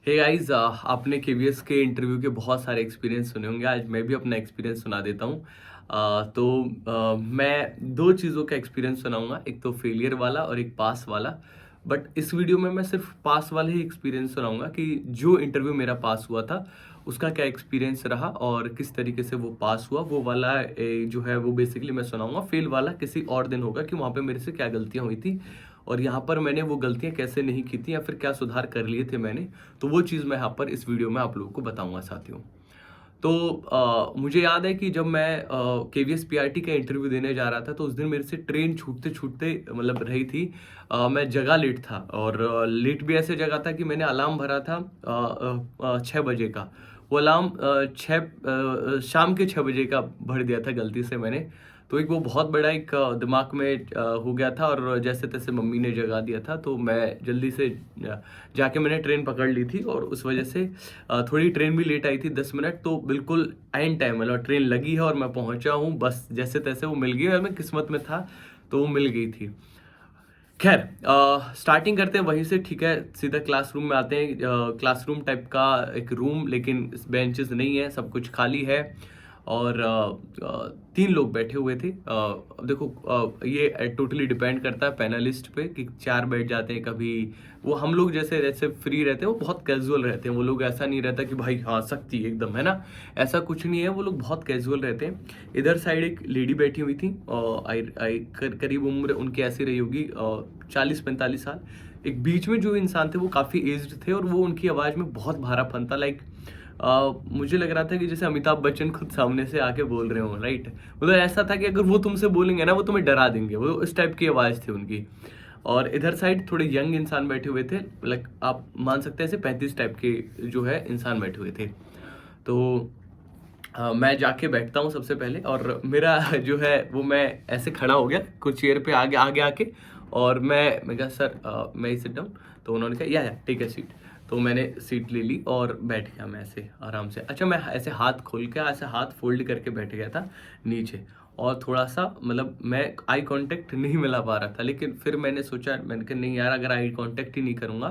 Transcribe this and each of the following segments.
Hey guys, आपने KVS के interview के बहुत सारे एक्सपीरियंस सुने होंगे। आज मैं भी अपना एक्सपीरियंस सुना देता हूँ। मैं दो चीज़ों का एक्सपीरियंस सुनाऊंगा, एक तो फेलियर वाला और एक पास वाला। बट इस वीडियो में मैं सिर्फ पास वाले ही एक्सपीरियंस सुनाऊंगा कि जो इंटरव्यू मेरा पास हुआ था उसका क्या एक्सपीरियंस रहा और किस तरीके से वो पास हुआ। वो वाला जो है वो बेसिकली मैं सुनाऊंगा। फेल वाला किसी और दिन होगा कि वहाँ पे मेरे से क्या गलतियाँ हुई थी और यहाँ पर मैंने वो गलतियाँ कैसे नहीं की थी या फिर क्या सुधार कर लिए थे मैंने। तो वो चीज़ मैं यहाँ पर इस वीडियो में आप लोगों को बताऊंगा साथियों। तो मुझे याद है कि जब मैं केवीएस पीआरटी का इंटरव्यू देने जा रहा था तो उस दिन मेरे से ट्रेन छूटते छूटते मतलब रही थी। मैं जगह लेट था और लेट भी ऐसे जगह था कि मैंने अलार्म भरा था 6 बजे का। वो अलार्म शाम के 6 बजे का भर दिया था गलती से मैंने। तो एक वो बहुत बड़ा एक दिमाग में हो गया था और जैसे तैसे मम्मी ने जगा दिया था तो मैं जल्दी से जाके मैंने ट्रेन पकड़ ली थी और उस वजह से थोड़ी ट्रेन भी लेट आई थी 10 मिनट। तो बिल्कुल एंड टाइम मतलब ट्रेन लगी है और मैं पहुंचा हूँ, बस जैसे तैसे वो मिल गई और मैं किस्मत में था तो वो मिल गई थी। खैर, स्टार्टिंग करते हैं वहीं से, ठीक है। सीधा क्लासरूम में आते हैं। क्लासरूम टाइप का एक रूम, लेकिन बेंचेस नहीं है, सब कुछ खाली है और 3 लोग बैठे हुए थे। अब देखो, ये टोटली डिपेंड करता है पैनलिस्ट पे कि 4 बैठ जाते हैं कभी। वो हम लोग जैसे जैसे फ्री रहते हैं वो बहुत कैजुअल रहते हैं। वो लोग ऐसा नहीं रहता कि भाई हाँ सख्ती एकदम है ना, ऐसा कुछ नहीं है। वो लोग बहुत कैजुअल रहते हैं। इधर साइड एक लेडी बैठी हुई थी और करीब उम्र उनकी ऐसी रही होगी 40-45 साल। एक बीच में जो इंसान थे वो काफ़ी एज्ड थे और वो उनकी आवाज़ में बहुत भारापन था। लाइक मुझे लग रहा था कि जैसे अमिताभ बच्चन खुद सामने से आके बोल रहे हो, राइट। मतलब ऐसा था कि अगर वो तुमसे बोलेंगे ना वो तुम्हें डरा देंगे। वो इस टाइप की आवाज़ थी उनकी। और इधर साइड थोड़े यंग इंसान बैठे हुए थे। लाइक आप मान सकते हैं ऐसे 35 टाइप के जो है इंसान बैठे हुए थे। तो मैं जाके बैठता हूँ सबसे पहले और मेरा जो है वो मैं ऐसे खड़ा हो गया कुछ चेयर पे आगे आगे आके। और मैं कहा सर मैं ही सिट डाउन। तो उन्होंने कहा या ठीक है सीट। तो मैंने सीट ले ली और बैठ गया मैं ऐसे आराम से। अच्छा, मैं ऐसे हाथ खोल के ऐसे हाथ फोल्ड करके बैठ गया था नीचे। और थोड़ा सा मतलब मैं आई कांटेक्ट नहीं मिला पा रहा था, लेकिन फिर मैंने सोचा, मैंने कहा नहीं यार, अगर आई कांटेक्ट ही नहीं करूँगा।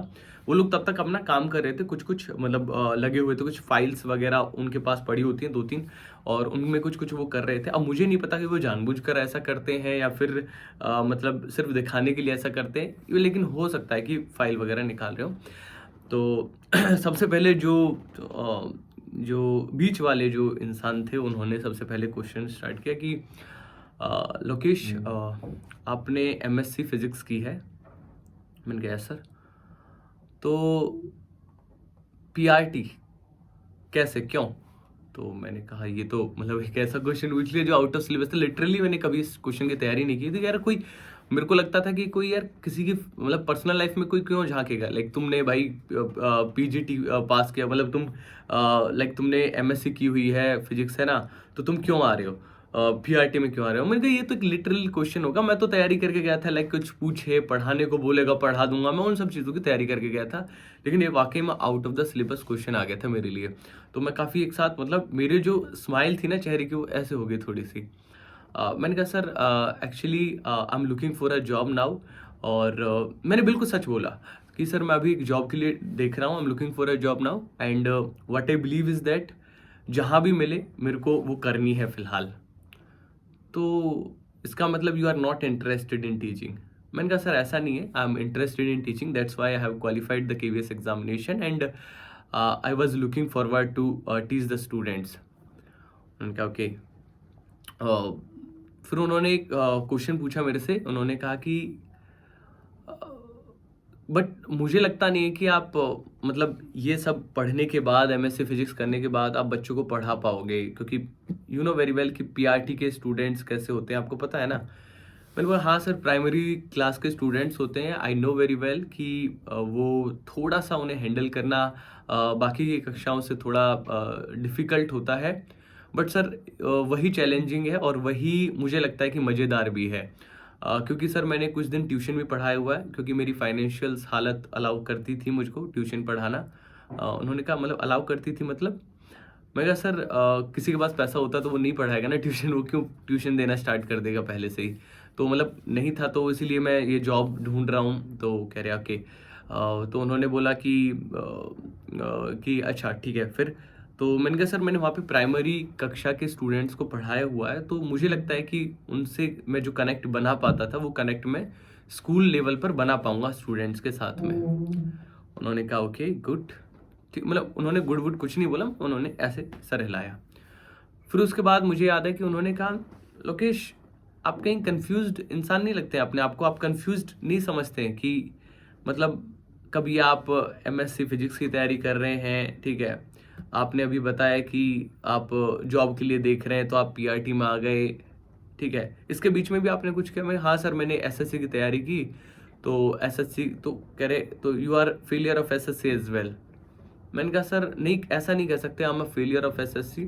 वो लोग तब तक अपना काम कर रहे थे, कुछ कुछ मतलब लगे हुए थे, कुछ फाइल्स वगैरह उनके पास पड़ी होती हैं 2-3, और उनमें कुछ कुछ वो कर रहे थे। अब मुझे नहीं पता कि वो जानबूझकर ऐसा करते हैं या फिर मतलब सिर्फ दिखाने के लिए ऐसा करते हैं, लेकिन हो सकता है कि फाइल वगैरह निकाल रहे हो। तो सबसे पहले जो बीच वाले जो इंसान थे उन्होंने सबसे पहले क्वेश्चन स्टार्ट किया कि लोकेश, आपने एमएससी फिजिक्स की है? मैंने कहा सर। तो पीआरटी कैसे, क्यों? तो मैंने कहा ये तो मतलब एक ऐसा क्वेश्चन पूछ लिया जो आउट ऑफ सिलेबस था। लिटरली मैंने कभी इस क्वेश्चन की तैयारी नहीं की थी यार। कोई, मेरे को लगता था कि कोई यार किसी की मतलब पर्सनल लाइफ में कोई क्यों झांकेगा। लाइक तुमने भाई पीजीटी पास किया, मतलब तुम लाइक तुमने एमएससी की हुई है फिजिक्स है ना, तो तुम क्यों आ रहे हो पीआरटी में, क्यों आ रहे हो? मैंने कहा ये तो एक लिटरल क्वेश्चन होगा। मैं तो तैयारी करके गया था, लाइक कुछ पूछे पढ़ाने को बोलेगा पढ़ा दूंगा, मैं उन सब चीज़ों की तैयारी करके गया था। लेकिन ये वाकई में out of the syllabus question आ गया था मेरे लिए। तो मैं काफ़ी एक साथ मतलब मेरे जो स्माइल थी ना चेहरे की वो ऐसे हो गई थोड़ी सी। मैंने कहा sir actually I am looking for a job now. और मैंने बिल्कुल सच बोला कि सर मैं अभी एक जॉब के लिए देख रहा हूँ, I am looking for a job now and what I believe is that जहाँ भी मिले मेरे को वो करनी है फ़िलहाल। तो इसका मतलब you are not interested in teaching? मैंने कहा सर ऐसा नहीं है, I am interested in teaching, that's why I have qualified the KVS examination and I was looking forward to teach the students. उन्होंने कहा ओके। फिर उन्होंने एक क्वेश्चन पूछा मेरे से। उन्होंने कहा कि बट मुझे लगता नहीं है कि आप मतलब ये सब पढ़ने के बाद, एमएससी फिजिक्स करने के बाद आप बच्चों को पढ़ा पाओगे, क्योंकि यू नो वेरी वेल कि पीआरटी के स्टूडेंट्स कैसे होते हैं, आपको पता है ना। मैंने बोला हाँ सर, प्राइमरी क्लास के स्टूडेंट्स होते हैं, आई नो वेरी वेल कि वो थोड़ा सा उन्हें हैंडल करना बाकी की कक्षाओं से थोड़ा डिफ़िकल्ट होता है। बट सर वही चैलेंजिंग है और वही मुझे लगता है कि मज़ेदार भी है। क्योंकि सर मैंने कुछ दिन ट्यूशन भी पढ़ाया हुआ है, क्योंकि मेरी फाइनेंशियल हालत अलाउ करती थी मुझको ट्यूशन पढ़ाना। उन्होंने कहा मतलब अलाउ करती थी मतलब? मैं कहा सर किसी के पास पैसा होता तो वो नहीं पढ़ाएगा ना ट्यूशन, वो क्यों ट्यूशन देना स्टार्ट कर देगा पहले से ही। तो मतलब नहीं था, तो इसीलिए मैं ये जॉब ढूंढ रहा हूँ। तो कह रहे ओके। तो उन्होंने बोला कि अच्छा ठीक है फिर। तो मैंने कहा सर मैंने वहाँ पे प्राइमरी कक्षा के स्टूडेंट्स को पढ़ाया हुआ है, तो मुझे लगता है कि उनसे मैं जो कनेक्ट बना पाता था वो कनेक्ट मैं स्कूल लेवल पर बना पाऊंगा स्टूडेंट्स के साथ में। उन्होंने कहा ओके गुड, ठीक, मतलब उन्होंने गुड वुड कुछ नहीं बोला, उन्होंने ऐसे सर हिलाया। फिर उसके बाद मुझे याद है कि उन्होंने कहा लोकेश आप कहीं कंफ्यूज्ड इंसान नहीं लगते हैं अपने आप को, आप कंफ्यूज्ड नहीं समझते हैं कि मतलब कभी आप एमएससी फिजिक्स की तैयारी कर रहे हैं, ठीक है, आपने अभी बताया कि आप जॉब के लिए देख रहे हैं तो आप पीआरटी में आ गए, ठीक है, इसके बीच में भी आपने कुछ किया। मैं हाँ सर मैंने एसएससी की तैयारी की, तो एसएससी तो कह रहे तो you are failure of SSC as well. मैंने कहा सर नहीं ऐसा नहीं कह सकते I am a failure of SSC,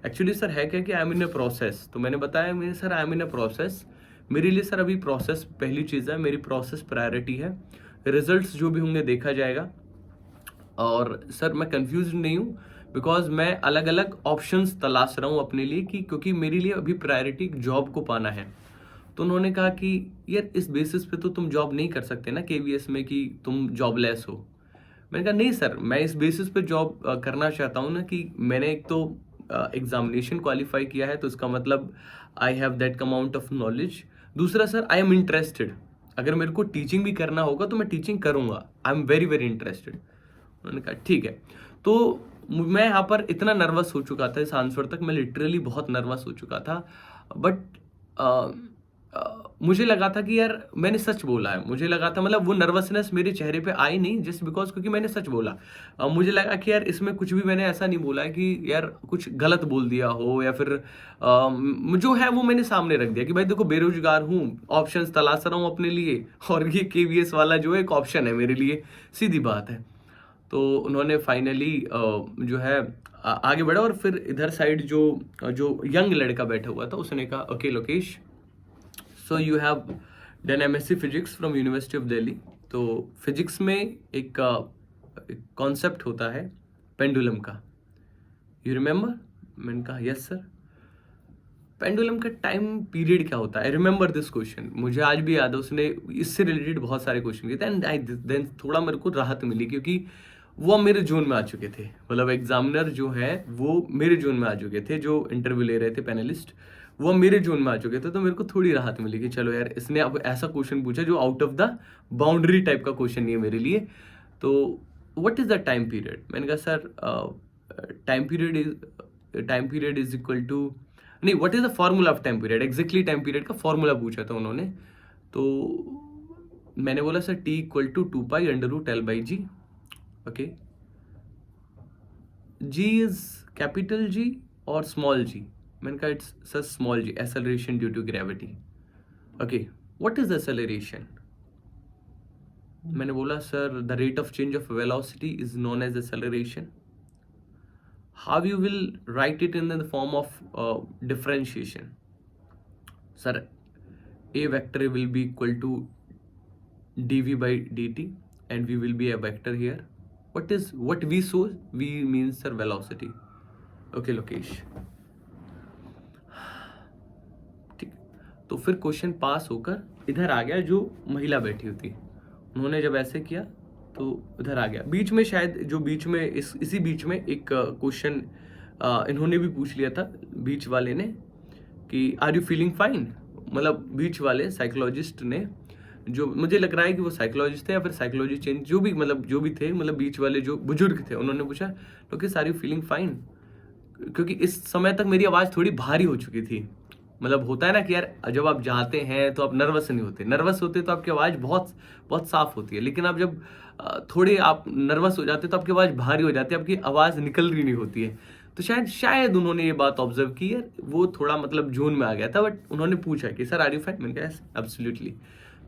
actually sir है क्या कि I am in a process. तो मैंने बताया मेरे sir I am in a process, मेरे लिए सर अभी प्रोसेस पहली चीज़ है, मेरी प्रोसेस प्रायोरिटी है, रिजल्ट्स जो भी होंगे देखा जाएगा। और सर मैं कंफ्यूज नहीं हूँ बिकॉज मैं अलग अलग ऑप्शंस तलाश रहा हूँ अपने लिए कि क्योंकि मेरे लिए अभी प्रायोरिटी जॉब को पाना है। तो उन्होंने कहा कि यार इस बेसिस पे तो तुम जॉब नहीं कर सकते ना केवीएस में कि तुम जॉबलेस हो। मैंने कहा नहीं सर मैं इस बेसिस पे जॉब करना चाहता हूँ ना कि मैंने एक तो एग्जामिनेशन क्वालिफाई किया है तो इसका मतलब I have that amount of knowledge. दूसरा सर आई एम इंटरेस्टेड, अगर मेरे को टीचिंग भी करना होगा तो मैं टीचिंग करूँगा, I am very very interested. उन्होंने कहा ठीक है। तो मैं यहाँ पर इतना नर्वस हो चुका था इस आंसर तक, मैं लिटरली बहुत नर्वस हो चुका था, बट मुझे लगा था कि यार मैंने सच बोला है, मुझे लगा था मतलब वो नर्वसनेस मेरे चेहरे पे आई नहीं जस्ट बिकॉज क्योंकि मैंने सच बोला। मुझे लगा कि यार इसमें कुछ भी मैंने ऐसा नहीं बोला है कि यार कुछ गलत बोल दिया हो या फिर जो है वो मैंने सामने रख दिया कि भाई देखो बेरोजगार हूँ, ऑप्शंस तलाश रहा हूँ अपने लिए और ये केवीएस वाला जो है एक ऑप्शन है मेरे लिए, सीधी बात है। तो उन्होंने फाइनली जो है आगे बढ़ा और फिर इधर साइड जो जो यंग लड़का बैठा हुआ था उसने कहा okay Lokesh so you have done MSc physics from university of Delhi. तो फिजिक्स में एक कॉन्सेप्ट होता है पेंडुलम का, यू रिमेंबर? मैंने कहा यस सर। पेंडुलम का टाइम पीरियड क्या होता है? आई रिमेंबर दिस क्वेश्चन, मुझे आज भी याद है, उसने इससे रिलेटेड बहुत सारे क्वेश्चन किए थे एंड आई देन थोड़ा मेरे को राहत मिली क्योंकि वो मेरे जोन में आ चुके थे, मतलब एग्जामिनर जो है वो मेरे जोन में आ चुके थे, जो इंटरव्यू ले रहे थे पैनलिस्ट वो मेरे जोन में आ चुके थे। तो मेरे को थोड़ी राहत मिली कि चलो यार इसने अब ऐसा क्वेश्चन पूछा जो out of the boundary type का क्वेश्चन नहीं है मेरे लिए। तो what is the time period? मैंने कहा sir time period is equal to नहीं, what is the formula of time period, exactly time period का फॉर्मूला पूछा था उन्होंने। तो मैंने बोला sir T equal to 2π√L/g। Okay, G is capital G और स्मॉल जी? मैंने कहा it's sir small G, acceleration due to gravity. Okay, what is acceleration? मैंने बोला sir the rate of change of velocity is known as acceleration. How you will write it in the form of differentiation? Sir, a vector will be equal to dv by dt and v will be a vector here. What v so v means sir velocity. Okay Lokesh, ठीक। तो फिर question पास होकर इधर आ गया, जो महिला बैठी हुई थी उन्होंने जब ऐसे किया तो उधर आ गया। बीच में शायद जो बीच में इसी बीच में एक क्वेश्चन इन्होंने भी पूछ लिया था बीच वाले ने कि आर यू फीलिंग फाइन, मतलब बीच वाले साइकोलॉजिस्ट ने, जो मुझे लग रहा है कि वो साइकोलॉजिस्ट थे या फिर साइकोलॉजी चेंज जो भी मतलब जो भी थे, मतलब बीच वाले जो बुजुर्ग थे उन्होंने पूछा Lokesh are you feeling fine, क्योंकि इस समय तक मेरी आवाज़ थोड़ी भारी हो चुकी थी। मतलब होता है ना कि यार जब आप जाते हैं तो आप नर्वस नहीं होते, नर्वस होते तो आपकी आवाज़ बहुत बहुत साफ होती है, लेकिन आप जब थोड़े आप नर्वस हो जाते हैं तो आपकी आवाज़ भारी हो जाती है, आपकी आवाज़ निकल रही नहीं होती है। तो शायद उन्होंने ये बात ऑब्जर्व की है, वो थोड़ा मतलब जोन में आ गया था, बट उन्होंने पूछा कि सर आर यू फाइन? मैंने कहा यस एब्सोल्युटली।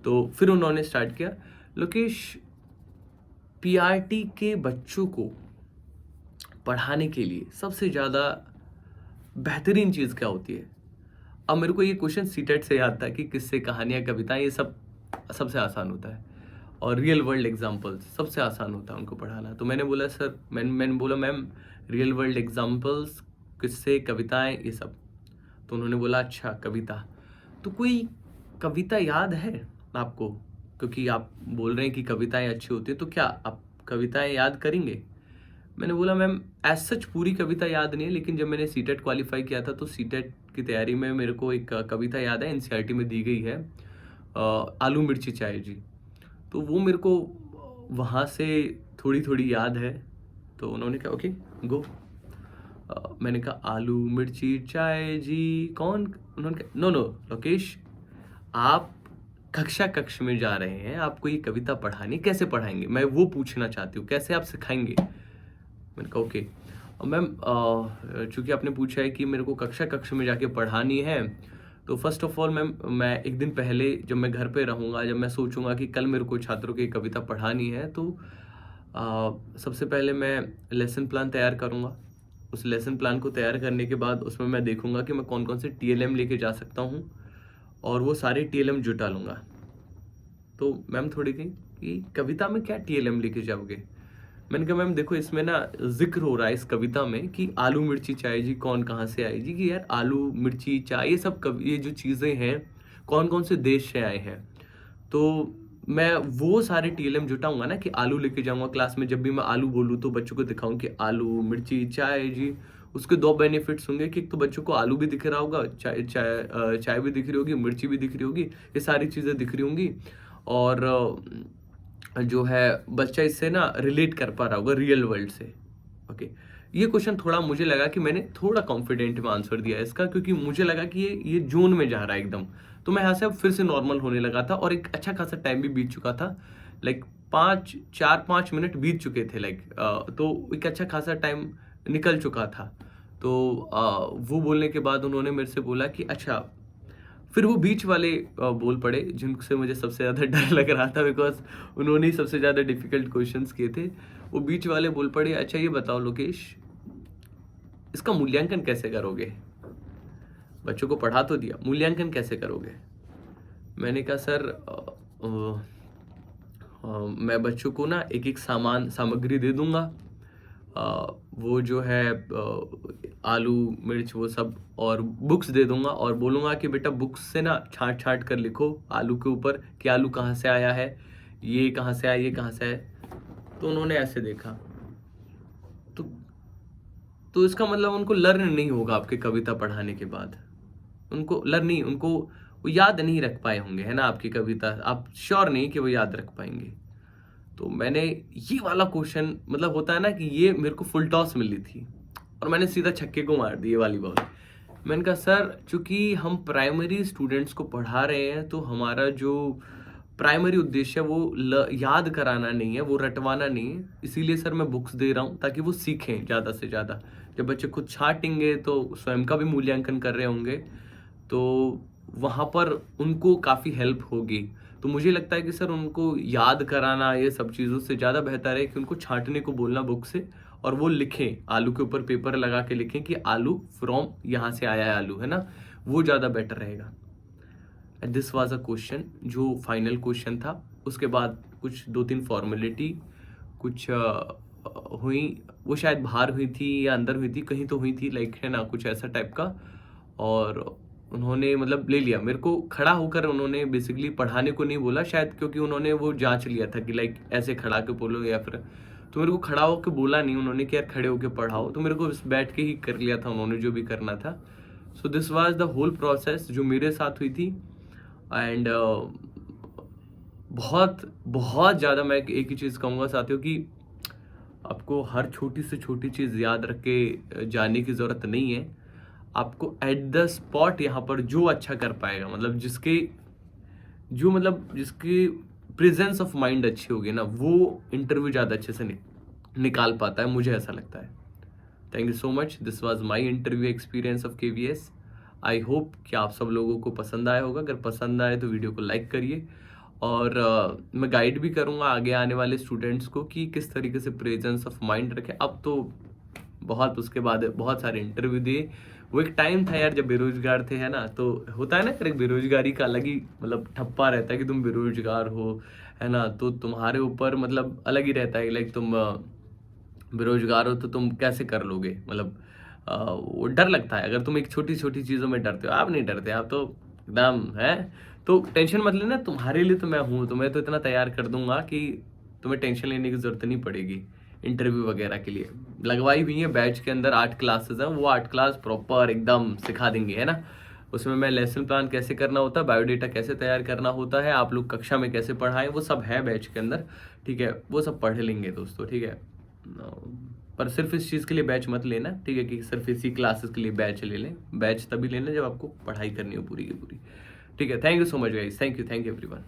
तो फिर उन्होंने स्टार्ट किया लोकेश पीआरटी के बच्चों को पढ़ाने के लिए सबसे ज़्यादा बेहतरीन चीज़ क्या होती है? अब मेरे को ये क्वेश्चन सीटेट से याद था कि किस्से कहानियाँ कविताएं ये सब सबसे आसान होता है और रियल वर्ल्ड एग्जांपल्स सबसे आसान होता है उनको पढ़ाना। तो मैंने बोला सर मैंने बोला मैम रियल वर्ल्ड एग्जांपल्स किस्से कविताएं ये सब। तो उन्होंने बोला अच्छा कविता, तो कोई कविता याद है आपको? क्योंकि आप बोल रहे हैं कि कविताएं अच्छी होती है, तो क्या आप कविताएं याद करेंगे? मैंने बोला मैम एज सच पूरी कविता याद नहीं है, लेकिन जब मैंने सीटेट क्वालिफाई किया था तो सीटेट की तैयारी में मेरे को एक कविता याद है, एनसीईआरटी में दी गई है, आलू मिर्ची चाय जी। तो वो मेरे को वहाँ से थोड़ी थोड़ी याद है। तो उन्होंने कहा ओके गो। मैंने कहा आलू मिर्ची चाय जी कौन? उन्होंने कहा नो नो लोकेश, आप कक्ष में जा रहे हैं, आपको ये कविता पढ़ानी, कैसे पढ़ाएंगे? मैं वो पूछना चाहती हूँ, कैसे आप सिखाएंगे? मैंने कहा ओके। और मैम चूंकि आपने पूछा है कि मेरे को कक्ष में जाके पढ़ानी है, तो फर्स्ट ऑफ ऑल मैम मैं एक दिन पहले जब मैं घर पे रहूँगा, जब मैं सोचूंगा कि कल मेरे को छात्रों की कविता पढ़ानी है, तो सबसे पहले मैं लेसन प्लान तैयार करूँगा। उस लेसन प्लान को तैयार करने के बाद उसमें मैं देखूंगा कि मैं कौन कौन से टीएलएम लेके जा सकता हूँ, और वो सारे टीएलएम जुटा लूँगा। तो मैम थोड़ी कही कि कविता में क्या टीएलएम लेके जाओगे? मैंने कहा मैम देखो, इसमें ना जिक्र हो रहा है इस कविता में कि आलू मिर्ची चाय जी कौन कहाँ से आई जी, कि यार आलू मिर्ची चाय ये सब ये जो चीज़ें हैं कौन कौन से देश से आए हैं। तो मैं वो सारे टीएलएम जुटाऊंगा ना, कि आलू लेके जाऊंगा क्लास में, जब भी मैं आलू बोलूँ तो बच्चों को दिखाऊं कि आलू मिर्ची चाय जी। उसके दो बेनिफिट्स होंगे कि एक तो बच्चों को आलू भी दिख रहा होगा, चाय चाय चाय भी दिख रही होगी, मिर्ची भी दिख रही होगी, ये सारी चीज़ें दिख रही होंगी, और जो है बच्चा इससे ना रिलेट कर पा रहा होगा रियल वर्ल्ड से। ओके, ये क्वेश्चन थोड़ा मुझे लगा कि मैंने थोड़ा कॉन्फिडेंट में आंसर दिया इसका, क्योंकि मुझे लगा कि ये जोन में जा रहा है एकदम। तो मैं यहाँ से अब फिर से नॉर्मल होने लगा था, और एक अच्छा खासा टाइम भी बीत चुका था, लाइक 4-5 मिनट बीत चुके थे, लाइक तो एक अच्छा खासा टाइम निकल चुका था। तो वो बोलने के बाद उन्होंने मेरे से बोला कि अच्छा, फिर वो बीच वाले बोल पड़े जिनसे मुझे सबसे ज़्यादा डर लग रहा था, बिकॉज उन्होंने ही सबसे ज़्यादा डिफिकल्ट क्वेश्चंस किए थे। वो बीच वाले बोल पड़े, अच्छा ये बताओ लोकेश, इसका मूल्यांकन कैसे करोगे? बच्चों को पढ़ा तो दिया, मूल्यांकन कैसे करोगे? मैंने कहा सर मैं बच्चों को ना एक एक सामग्री दे दूंगा, वो जो है आलू मिर्च वो सब, और बुक्स दे दूंगा, और बोलूँगा कि बेटा बुक्स से ना छांट छांट कर लिखो आलू के ऊपर कि आलू कहाँ से आया है, ये कहाँ से आया, ये कहाँ से आया। तो उन्होंने ऐसे देखा, तो इसका मतलब उनको लर्न नहीं होगा आपके कविता पढ़ाने के बाद, उनको लर्न नहीं, उनको वो याद नहीं रख पाए होंगे, है ना? आपकी कविता आप श्योर नहीं कि वो याद रख पाएंगे। तो मैंने ये वाला क्वेश्चन, मतलब होता है ना कि ये मेरे को फुल टॉस मिली थी, और मैंने सीधा छक्के को मार दी ये वाली बॉल। मैंने कहा सर, चूंकि हम प्राइमरी स्टूडेंट्स को पढ़ा रहे हैं, तो हमारा जो प्राइमरी उद्देश्य है वो याद कराना नहीं है, वो रटवाना नहीं है, इसीलिए सर मैं बुक्स दे रहा हूँ ताकि वो सीखें ज़्यादा से ज़्यादा। जब बच्चे खुद छाटेंगे तो स्वयं का भी मूल्यांकन कर रहे होंगे, तो वहाँ पर उनको काफ़ी हेल्प होगी। तो मुझे लगता है कि सर उनको याद कराना ये सब चीज़ों से ज़्यादा बेहतर है कि उनको छांटने को बोलना बुक से, और वो लिखें, आलू के ऊपर पेपर लगा के लिखें कि आलू फ्रॉम यहाँ से आया है आलू, है ना? वो ज़्यादा बेटर रहेगा। दिस वाज अ क्वेश्चन जो फाइनल क्वेश्चन था। उसके बाद कुछ 2-3 फॉर्मेलिटी कुछ हुई, वो शायद बाहर हुई थी या अंदर हुई थी, कहीं तो हुई थी, लाइक है ना, कुछ ऐसा टाइप का। और उन्होंने मतलब ले लिया मेरे को खड़ा होकर, उन्होंने बेसिकली पढ़ाने को नहीं बोला शायद, क्योंकि उन्होंने वो जांच लिया था कि लाइक ऐसे खड़ा के बोलो या फिर, तो मेरे को खड़ा होकर बोला नहीं उन्होंने कि यार खड़े होकर पढ़ाओ, तो मेरे को बैठ के ही कर लिया था उन्होंने जो भी करना था। So this was the whole process जो मेरे साथ हुई थी। एंड बहुत बहुत ज़्यादा मैं एक ही चीज़ कहूँगा साथियों कि आपको हर छोटी से छोटी चीज़ याद रख के जाने की ज़रूरत नहीं है। आपको एट द स्पॉट यहाँ पर जो अच्छा कर पाएगा, मतलब जिसकी प्रेजेंस ऑफ माइंड अच्छी होगी ना, वो इंटरव्यू ज़्यादा अच्छे से निकाल पाता है, मुझे ऐसा लगता है। Thank you so much, this was my interview experience of KVS। I hope कि आप सब लोगों को पसंद आया होगा। अगर पसंद आए तो वीडियो को लाइक करिए, और मैं गाइड भी करूँगा आगे आने वाले स्टूडेंट्स को कि किस तरीके से प्रेजेंस ऑफ माइंड रखें। अब तो बहुत उसके बाद बहुत सारे इंटरव्यू दिए। वो एक टाइम था यार जब बेरोजगार थे, है ना? तो होता है ना, एक बेरोजगारी का अलग ही मतलब ठप्पा रहता है कि तुम बेरोजगार हो, है ना? तो तुम्हारे ऊपर मतलब अलग ही रहता है, लाइक तुम बेरोजगार हो तो तुम कैसे कर लोगे, मतलब वो डर लगता है। अगर तुम एक छोटी छोटी चीज़ों में डरते हो, आप नहीं डरते, आप तो एकदम है। तो टेंशन मत लेना, तुम्हारे लिए तो मैं हूँ, तुम्हें तो इतना तैयार कर दूंगा कि तुम्हें टेंशन लेने की जरूरत नहीं पड़ेगी इंटरव्यू वगैरह के लिए। लगवाई हुई है बैच के अंदर 8 क्लासेस हैं, वो 8 क्लास प्रॉपर एकदम सिखा देंगे, है ना। उसमें मैं लेसन प्लान कैसे करना होता है, बायोडेटा कैसे तैयार करना होता है, आप लोग कक्षा में कैसे पढ़ाएं, वो सब है बैच के अंदर, ठीक है। वो सब पढ़ लेंगे दोस्तों, ठीक है। पर सिर्फ इस चीज़ के लिए बैच मत लेना, ठीक है, कि सिर्फ इसी क्लासेस के लिए बैच ले लें। बैच तभी लेना जब आपको पढ़ाई करनी हो पूरी की पूरी, ठीक है। Thank you so much guys, thank you everyone.